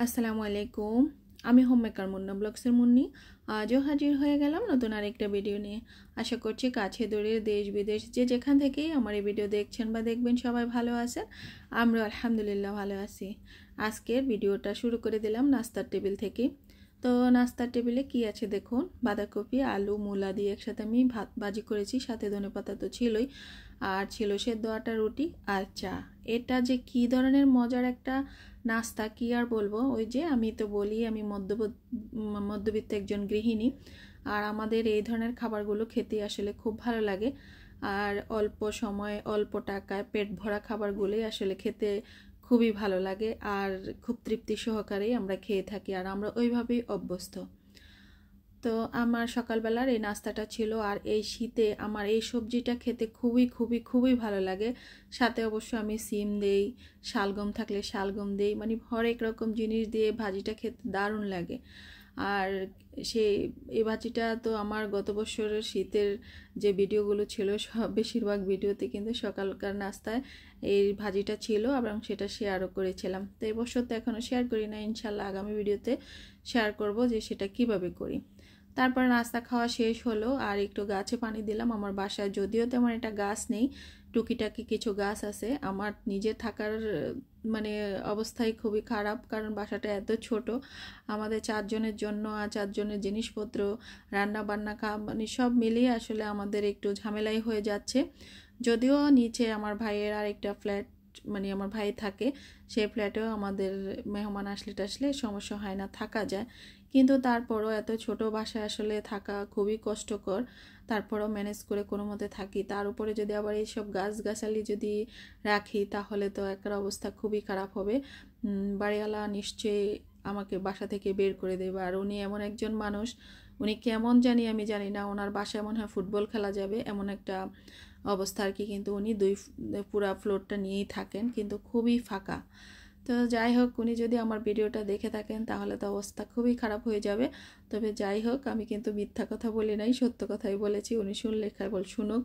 আসসালামু আলাইকুম। আমি হোমমেকার মুন্না ব্লগসের মুন্নি। আজও হাজির হয়ে গেলাম নতুন আরেকটা ভিডিও নিয়ে। আশা করছি কাছে দূরে দেশ বিদেশ যে যেখান থেকেই আমার এই ভিডিও দেখছেন বা দেখবেন সবাই ভালো আছেন। আমরা আলহামদুলিল্লাহ ভালো আছি। আজকের ভিডিওটা শুরু করে দিলাম নাস্তার টেবিল থেকে। তো নাস্তার টেবিলে কি আছে দেখুন, বাঁধাকপি আলু মূলা দিয়ে একসাথে আমি ভাত ভাজি করেছি, সাথে ধনেপাতা তো ছিলই, আর ছিল সেদ্ধ আটা রুটি আর চা। এটা যে কি ধরনের মজার একটা নাস্তা কি আর বলবো। ওই যে আমি তো বলি আমি মধ্যবিত্ত একজন গৃহিণী, আর আমাদের এই ধরনের খাবারগুলো খেতে আসলে খুব ভালো লাগে। আর অল্প সময় অল্প টাকায় পেট ভরা খাবারগুলোই আসলে খেতে খুবই ভালো লাগে, আর খুব তৃপ্তি সহকারেই আমরা খেয়ে থাকি, আর আমরা ওইভাবেই অভ্যস্ত। তো আমার সকালবেলার এই নাস্তাটা ছিল, আর এই শীতে আমার এই সবজিটা খেতে খুবই খুবই খুবই ভালো লাগে। সাথে অবশ্য আমি সিম দেই, শালগম থাকলে শালগম দেই, মানে হরেক রকম জিনিস দিয়ে ভাজিটা খেতে দারুণ লাগে। আর সেই এই ভাজিটা তো আমার গত বছরের শীতের যে ভিডিওগুলো ছিল সব বেশিরভাগ ভিডিওতে কিন্তু সকালকার নাস্তায় এই ভাজিটা ছিল, এবং সেটা শেয়ারও করেছিলাম। তো এই বছর তো এখনও শেয়ার করি না, ইনশাল্লাহ আগামী ভিডিওতে শেয়ার করব যে সেটা কিভাবে করি। তারপর নাস্তা খাওয়া শেষ হলো, আর একটু গাছে পানি দিলাম। আমার বাসায় যদিও তেমন একটা গাছ নেই, টুকিটাকি কিছু গাছ আছে। আমার নিজে থাকার মানে অবস্থাই খুবই খারাপ, কারণ বাসাটা এত ছোট। আমাদের চারজনের জন্য আর চারজনের জিনিসপত্র, রান্না বান্না মানে সব মিলিয়ে আসলে আমাদের একটু ঝামেলাই হয়ে যাচ্ছে। যদিও নিচে আমার ভাইয়ের আরেকটা ফ্ল্যাট, মানে আমার ভাই থাকে, সেই ফ্ল্যাটেও আমাদের মেহমান আসলে টাসলে সমস্যা হয় না, থাকা যায়। কিন্তু তারপরও এত ছোট বাসায় আসলে থাকা খুবই কষ্টকর। তারপরও ম্যানেজ করে কোনো মতে থাকি। তার উপরে যদি আবার এইসব গাছগাছালি যদি রাখি তাহলে তো একটা অবস্থা খুবই খারাপ হবে। বাড়িওয়ালা নিশ্চয়ই আমাকে বাসা থেকে বের করে দেবে। আর উনি এমন একজন মানুষ, উনি কেমন জানি আমি জানি না, ওনার বাসায় মনে হয় ফুটবল খেলা যাবে এমন একটা অবস্থা আর কি। কিন্তু উনি পুরা ফ্লোরটা নিয়েই থাকেন, কিন্তু খুবই ফাঁকা। তো যাই হোক, উনি যদি আমার ভিডিওটা দেখে থাকেন তাহলে তো অবস্থা খুবই খারাপ হয়ে যাবে। তবে যাই হোক, আমি কিন্তু মিথ্যা কথা বলি নাই, সত্য কথাই বলেছি। উনি শুনলে কেবল শুনুক,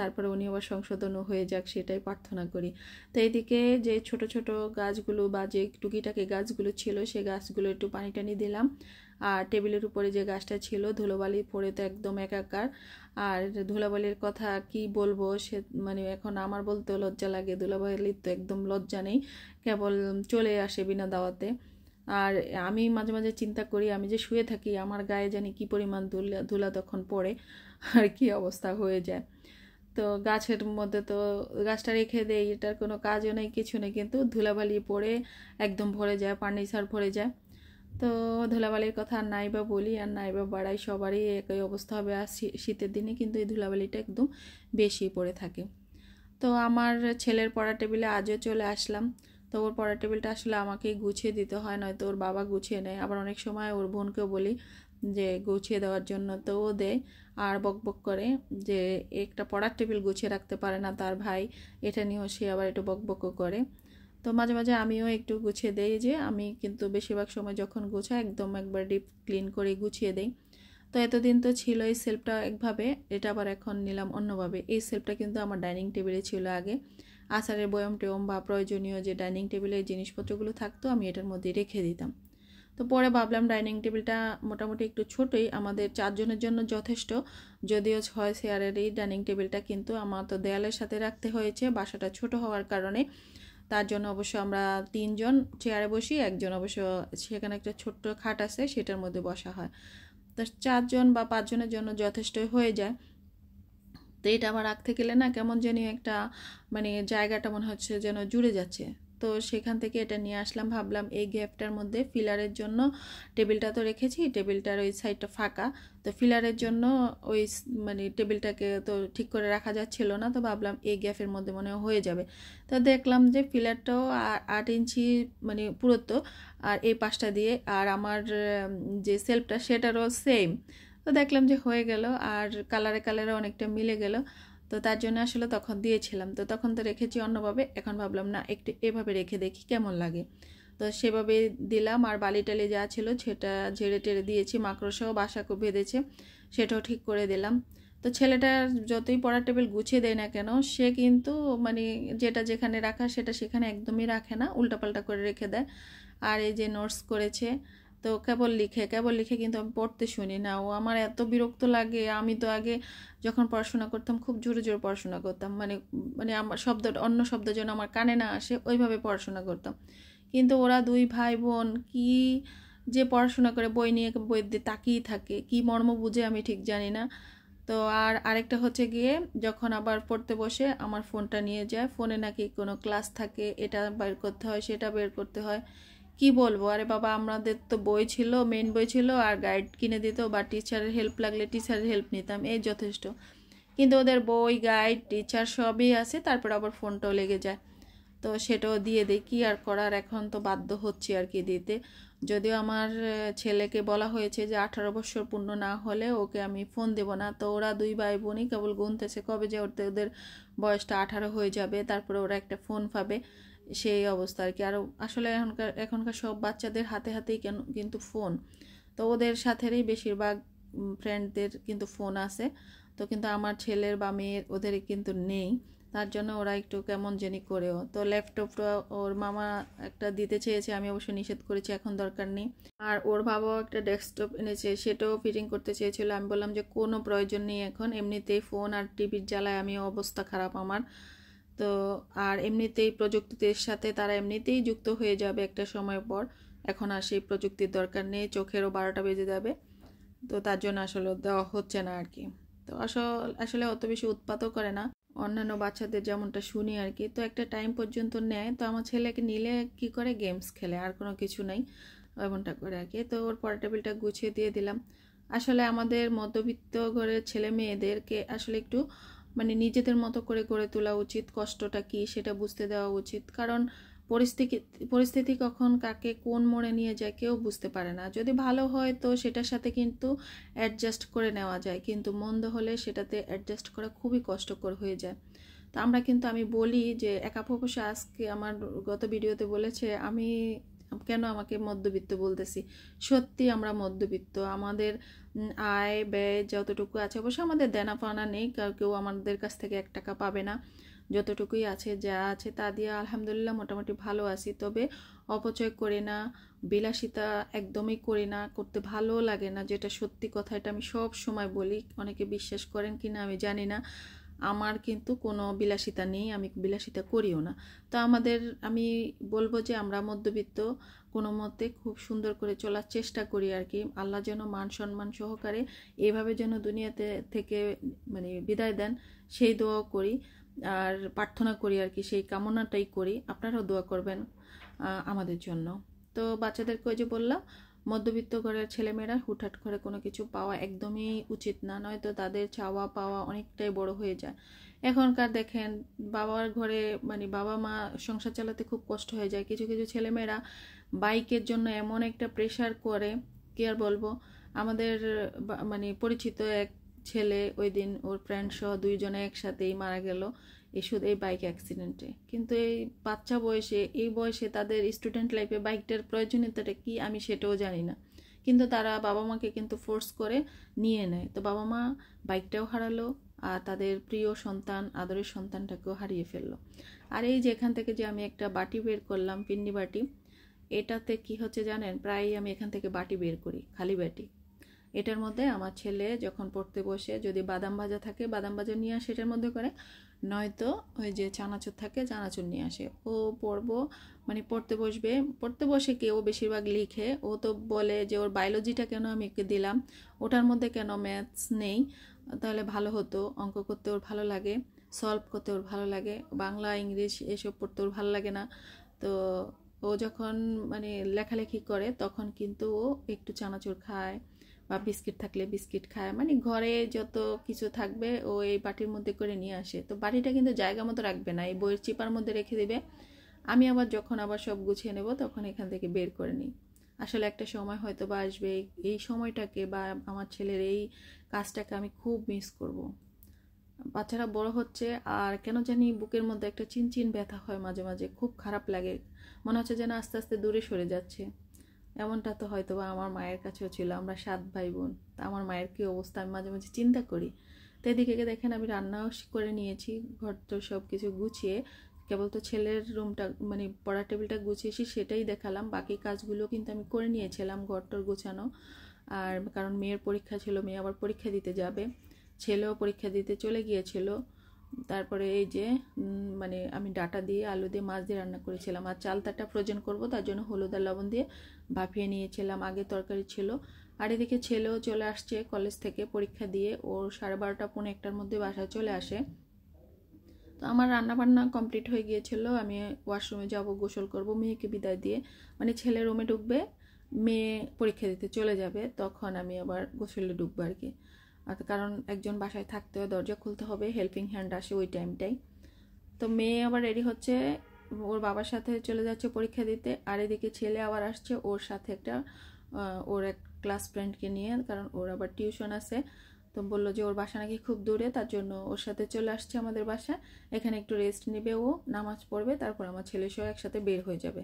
তারপরে উনি আবার সংশোধনও হয়ে যাক, সেটাই প্রার্থনা করি। তো এইদিকে যে ছোট ছোট গাছগুলো বা যে টুকিটাকি গাছগুলো ছিল সেই গাছগুলো একটু পানি টানি দিলাম। আর টেবিলের উপরে যে গাছটা ছিল ধুলোবালি পড়ে তো একদম একাকার। আর ধুলাবালির কথা কি বলবো, সে মানে এখন আমার বলতে লজ্জা লাগে। ধুলাবালির তো একদম লজ্জা নেই, কেবল চলে আসে বিনা দাওয়াতে। আর আমি মাঝে মাঝে চিন্তা করি, আমি যে শুয়ে থাকি আমার গায়ে জানি কি পরিমাণ ধুলা তখন পড়ে, আর কি অবস্থা হয়ে যায়। তো গাছের মধ্যে তো গাছটা রেখে দেই, এটার কোনো কাজও নেই কিছু নেই, কিন্তু ধুলাবালি পড়ে একদম ভরে যায়, ফার্নিচার ভরে যায়। তো ধুলাবালির কথা আর নাই বা বলি আর নাই বা বাড়াই, সবারই একই অবস্থা হবে। আর শীতের দিনে কিন্তু এই ধুলাবালিটা একদম বেশি পড়ে থাকে। তো আমার ছেলের পড়া টেবিলে আজও চলে আসলাম। তো ওর পড়া টেবিলটা আসলে আমাকেই গুছিয়ে দিতে হয়, নয়তো ওর বাবা গুছিয়ে নেয়। আবার অনেক সময় ওর বোনকেও বলি যে গুছিয়ে দেওয়ার জন্য, তো ও দেয়। আর বক বক করে যে একটা পড়ার টেবিল গুছিয়ে রাখতে পারে না তার ভাই, এটা নিয়েও সে আবার একটু বক বকও করে। তো মাঝে মাঝে আমিও একটু গুছিয়ে দেই, যে আমি কিন্তু বেশিরভাগ সময় যখন গুছাই একদম একবার ডিপ ক্লিন করে গুছিয়ে দেই। তো এতদিন তো ছিল এই সেলফটা একভাবে, এটা আবার এখন নিলাম অন্যভাবে। এই সেলফটা কিন্তু আমার ডাইনিং টেবিলে ছিল আগে। আচারের বয়ম টেয়ম বা প্রয়োজনীয় যে ডাইনিং টেবিলের জিনিসপত্রগুলো থাকতো আমি এটার মধ্যে রেখে দিতাম। তো পরে ভাবলাম ডাইনিং টেবিলটা মোটামুটি একটু ছোটোই, আমাদের চারজনের জন্য যথেষ্ট। যদিও 6 চেয়ারের এই ডাইনিং টেবিলটা, কিন্তু আমার তো দেয়ালের সাথে রাখতে হয়েছে বাসাটা ছোট হওয়ার কারণে। তার জন্য অবশ্য আমরা 3 জন চেয়ারে বসি, একজন অবশ্য সেখানে একটা ছোট্ট খাট আছে সেটার মধ্যে বসা হয়। তো 4 জন বা 5 জনের জন্য যথেষ্টই হয়ে যায়। তো এটা আমার রাখতে গেলে না কেমন জানি একটা মানে জায়গাটা মনে হচ্ছে যেন জুড়ে যাচ্ছে। তো সেখান থেকে এটা নিয়ে আসলাম, ভাবলাম এই গ্যাপটার মধ্যে ফিলারের জন্য টেবিলটা তো রেখেছি, টেবিলটার ওই সাইডটা ফাঁকা। তো ফিলারের জন্য ওই মানে টেবিলটাকে তো ঠিক করে রাখা যাচ্ছিল না, তো ভাবলাম এই গ্যাপের মধ্যে মনে হয়ে যাবে। তো দেখলাম যে ফিলারটাও 8 ইঞ্চি মানে পুরুত্ব, আর এই পাশটা দিয়ে, আর আমার যে সেলফটা সেটারও সেম। তো দেখলাম যে হয়ে গেল, আর কালারে অনেকটা মিলে গেল। তো তার জন্য আসলে তখন দিয়েছিলাম, তো তখন তো রেখেছি অন্যভাবে, এখন ভাবলাম না একটু এভাবে রেখে দেখি কেমন লাগে। তো সেভাবে দিলাম, আর বালি টালি যা ছিল সেটা ঝেড়ে টেড়ে দিয়েছি, মাকড়সাও বাসাকে বেঁধেছে সেটাও ঠিক করে দিলাম। তো ছেলেটা যতই পড়ার টেবিল গুছিয়ে দেয় না কেন, সে কিন্তু মানে যেটা যেখানে রাখা সেটা সেখানে একদমই রাখে না, উল্টাপাল্টা করে রেখে দেয়। আর এই যে নোটস করেছে, তো কেবল লিখে, কিন্তু আমি পড়তে শুনি না। ও আমার এত বিরক্ত লাগে। আমি তো আগে যখন পড়াশোনা করতাম খুব জোরে জোরে পড়াশোনা করতাম, মানে মানে আমার অন্য শব্দ যেন আমার কানে না আসে ওইভাবে পড়াশোনা করতাম। কিন্তু ওরা দুই ভাই বোন কি যে পড়াশোনা করে বই নিয়ে বই দিয়ে তাকিয়ে থাকে, কি মর্ম বুঝে আমি ঠিক জানি না। তো আর আরেকটা হচ্ছে গিয়ে যখন আবার পড়তে বসে আমার ফোনটা নিয়ে যায়, ফোনে নাকি কোনো ক্লাস থাকে, এটা বের করতে হয় সেটা বের করতে হয়। কি বলবো, আরে বাবা আমাদের তো বই ছিল, মেন বই ছিল, আর গাইড কিনে দিত, বা টিচারের হেল্প লাগলে টিচারের হেল্প নিতাম, এই যথেষ্ট। কিন্তু ওদের বই গাইড টিচার সবই আছে, তারপর আবার ফোনটাও লেগে যায়। তো সেটাও দিয়ে দিই, কি আর করার, এখন তো বাধ্য হচ্ছি আর কি দিতে। যদিও আমার ছেলেকে বলা হয়েছে যে 18 বছর পূর্ণ না হলে ওকে আমি ফোন দেব না। তো ওরা দুই ভাই বোনই কেবল গুনতেছে কবে যে ওদের বয়সটা 18 হয়ে যাবে, তারপরে ওরা একটা ফোন পাবে, সেই অবস্থা আর কি। আর আসলে এখনকার সব বাচ্চাদের হাতে হাতেই কিন্তু ফোন। তো ওদের সাথেরই বেশিরভাগ ফ্রেন্ডদের কিন্তু ফোন আছে, তো কিন্তু আমার ছেলের বা মেয়ের ওদের কিন্তু নেই। তার জন্য ওরা একটু কেমন জানি করেও। তো ল্যাপটপটা ওর মামা একটা দিতে চেয়েছে, আমি অবশ্য নিষেধ করেছি, এখন দরকার নেই। আর ওর বাবাও একটা ডেস্কটপ এনেছে, সেটাও ফিটিং করতে চেয়েছিল। আমি বললাম যে কোনো প্রয়োজন নেই এখন, এমনিতেই ফোন আর টিভির জ্বালায় আমি অবস্থা খারাপ আমার। তো আর এমনিতেই প্রযুক্তির সাথে তারা এমনিতেই যুক্ত হয়ে যাবে একটা সময় পর, এখন আর সেই প্রযুক্তির দরকার নেই, চোখেরও 12টা বেজে যাবে। তো তার জন্য আসলে দেওয়া হচ্ছে না আর কি। তো আসলে অত বেশি উৎপাতও করে না, অন্যান্য বাচ্চাদের যেমনটা শুনি আর কি। তো একটা টাইম পর্যন্ত নেয়, তো আমার ছেলেকে নিলে কি করে গেমস খেলে, আর কোনো কিছু নাই, এমনটা করে আর কি। তো ওর পড়া টেবিলটা গুছিয়ে দিয়ে দিলাম। আসলে আমাদের মধ্যবিত্ত ঘরের ছেলে মেয়েদেরকে আসলে একটু মানে নিজেদের মতো করে গড়ে তোলা উচিত, কষ্টটা কি সেটা বুঝতে দেওয়া উচিত। কারণ পরিস্থিতি পরিস্থিতি কখন কাকে কোন মোড়ে নিয়ে যায় কেউ বুঝতে পারে না। যদি ভালো হয় তো সেটার সাথে কিন্তু অ্যাডজাস্ট করে নেওয়া যায়, কিন্তু মন্দ হলে সেটাতে অ্যাডজাস্ট করা খুবই কষ্টকর হয়ে যায়। তো আমরা কিন্তু আমি বলি যে একা অবশ্য আজকে আমার গত ভিডিওতে বলেছে আমি কেন আমাকে মধ্যবিত্ত বলতেছি। সত্যি আমরা মধ্যবিত্ত, আমাদের আয় ব্যয় যতটুকু আছে, অবশ্য আমাদের দেনা পাওনা নেই, কেউ আমাদের কাছ থেকে 1 টাকা পাবে না। যতটুকুই আছে যা আছে তা দিয়ে আলহামদুলিল্লাহ মোটামুটি ভালো আছি। তবে অপচয় করি না, বিলাসিতা একদমই করি না, করতে ভালো লাগে না, যেটা সত্যি কথা, এটা আমি সব সময় বলি। অনেকে বিশ্বাস করেন কি না আমি জানি না, আমার কিন্তু কোনো বিলাসিতা নেই, আমি বিলাসিতা করিও না। তো আমি বলবো যে আমরা মধ্যবিত্ত, কোনো মতে খুব সুন্দর করে চলার চেষ্টা করি আর কি। আল্লাহ যেন মান সম্মান সহকারে এইভাবে যেন দুনিয়াতে থেকে মানে বিদায় দেন, সেই দোয়াও করি আর প্রার্থনা করি আর কি, সেই কামনাটাই করি। আপনারাও দোয়া করবেন আমাদের জন্য। তো বাচ্চাদেরকে ওই যে বললাম, মধ্যবিত্ত ঘরের ছেলেমেয়েরা হুটহাট করে কোনো কিছু পাওয়া একদমই উচিত না, নয়তো তাদের চাওয়া পাওয়া অনেকটাই বড় হয়ে যায়। এখনকার দেখেন বাবার ঘরে মানে বাবা মা সংসার চালাতে খুব কষ্ট হয়ে যায়, কিছু কিছু ছেলেমেয়েরা বাইকের জন্য এমন একটা প্রেশার করে, কি আর বলবো। আমাদের মানে পরিচিত এক ছেলে ওই দিন ওর ফ্রেন্ড সহ 2 জনে একসাথেই মারা গেল এই বাইক অ্যাক্সিডেন্টে। কিন্তু এই বাচ্চা বয়সে, এই বয়সে তাদের স্টুডেন্ট লাইফে বাইকটার প্রয়োজনীয়তাটা কি আমি সেটাও জানি না, কিন্তু তারা বাবা মাকে কিন্তু ফোর্স করে নিয়ে নেয়। তো বাবা মা বাইকটাও হারালো, আর তাদের প্রিয় সন্তান আদরের সন্তানটাকেও হারিয়ে ফেললো। আর এই যে এখান থেকে যে আমি একটা বাটি বের করলাম, পিন্নি বাটি, এটাতে কি হচ্ছে জানেন, প্রায়ই আমি এখান থেকে বাটি বের করি, খালি বাটি। এটার মধ্যে আমার ছেলে যখন পড়তে বসে যদি বাদাম ভাজা থাকে বাদাম ভাজা নিয়ে আসে এটার মধ্যে করে, নয়তো ওই যে চানাচুর থাকে চানাচুর নিয়ে আসে। ও পড়বো মানে পড়তে বসে কি ও বেশিরভাগ লিখে, ও তো বলে যে ওর বায়োলজিটা কেন আমি ওকে দিলাম, ওটার মধ্যে কেন ম্যাথস নেই, তাহলে ভালো হতো। অঙ্ক করতে ওর ভালো লাগে, সলভ করতে ওর ভালো লাগে, বাংলা ইংলিশ এসব পড়তে ওর ভালো লাগে না। তো ও যখন মানে লেখালেখি করে তখন কিন্তু ও একটু চানাচুর খায় বা বিস্কিট থাকলে বিস্কিট খায়, মানে ঘরে যত কিছু থাকবে ও এই বাটির মধ্যে করে নিয়ে আসে। তো বাটিটা কিন্তু জায়গা মতো রাখবে না, এই বইয়ের চিপার মধ্যে রেখে দেবে। আমি আবার যখন সব গুছিয়ে নেব তখন এখান থেকে বের করে নিই। আসলে একটা সময় হয়তো বা আসবে এই সময়টাকে বা আমার ছেলের এই কাজটাকে আমি খুব মিস করব। বাচ্চারা বড় হচ্ছে আর কেন জানি বুকের মধ্যে একটা চিনচিন ব্যথা হয় মাঝে মাঝে, খুব খারাপ লাগে, মনে হচ্ছে যেন আস্তে আস্তে দূরে সরে যাচ্ছে। এমনটা তো হয়তো বা আমার মায়ের কাছেও ছিল, আমরা 7 ভাই বোন, তা আমার মায়ের কী অবস্থা আমি মাঝে মাঝে চিন্তা করি। তো এদিকে দেখেন আমি রান্নাও করে নিয়েছি, ঘর তো সব কিছু গুছিয়ে কেবল তো ছেলের রুমটা মানে পড়ার টেবিলটা গুছিয়েছি সেটাই দেখালাম, বাকি কাজগুলো কিন্তু আমি করে নিয়েছিলাম, ঘরটর গোছানো। আর কারণ মেয়ের পরীক্ষা ছিল, মেয়ে আবার পরীক্ষা দিতে যাবে, ছেলেও পরীক্ষা দিতে চলে গিয়েছিল। তারপরে এই যে মানে আমি ডাটা দিয়ে আলু দিয়ে মাছ দিয়ে রান্না করেছিলাম, আর চালতাটা ফ্রোজেন করব তার জন্য হলুদ আর লবণ দিয়ে ভাপিয়ে নিয়েছিলাম, আগে তরকারি ছিল। আর এদিকে ছেলেও চলে আসছে কলেজ থেকে পরীক্ষা দিয়ে, ওর 12:30 পৌনে 1টার মধ্যে বাসায় চলে আসে। তো আমার রান্নাবান্না কমপ্লিট হয়ে গিয়েছিল, আমি ওয়াশরুমে যাব, গোসল করব, মেয়েকে বিদায় দিয়ে মানে ছেলে রুমে ঢুকবে, মেয়ে পরীক্ষা দিতে চলে যাবে, তখন আমি আবার গোসলে ঢুকবো আর কি। আর কারণ একজন বাসায় থাকতে হয়, দরজা খুলতে হবে, হেল্পিং হ্যান্ড আসে ওই টাইমটাই। তো মেয়ে আবার রেডি হচ্ছে, ওর বাবার সাথে চলে যাচ্ছে পরীক্ষা দিতে। আর এদিকে ছেলে আবার আসছে ওর সাথে একটা ওর এক ক্লাস ফ্রেন্ডকে নিয়ে, কারণ ওর আবার টিউশন আছে। তো বললো যে ওর বাসা নাকি খুব দূরে, তার জন্য ওর সাথে চলে আসছে আমাদের বাসায়, এখানে একটু রেস্ট নেবে, ও নামাজ পড়বে, তারপর আমার ছেলে সহ একসাথে বের হয়ে যাবে।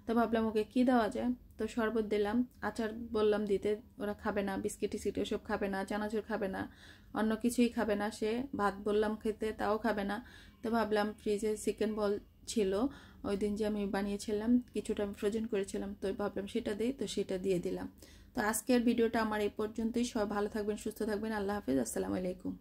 তো ভাবলাম ওকে কী দেওয়া যায়, তো শরবত দিলাম, আচার বললাম দিতে, ওরা খাবে না, বিস্কিট টিস্কিট ওসব খাবে না, চানাচুর খাবে না, অন্য কিছুই খাবে না সে, ভাত বললাম খেতে তাও খাবে না। তো ভাবলাম ফ্রিজে চিকেন বল ছিল ওই দিন যে আমি বানিয়েছিলাম, কিছুটা আমি ফ্রোজেন করেছিলাম, তো ভাবলাম সেটা দিই, তো সেটা দিয়ে দিলাম। তো আজকের ভিডিওটা আমার এই পর্যন্তই, সবাই ভালো থাকবেন, সুস্থ থাকবেন, আল্লাহ হাফিজ, আসসালামু আলাইকুম।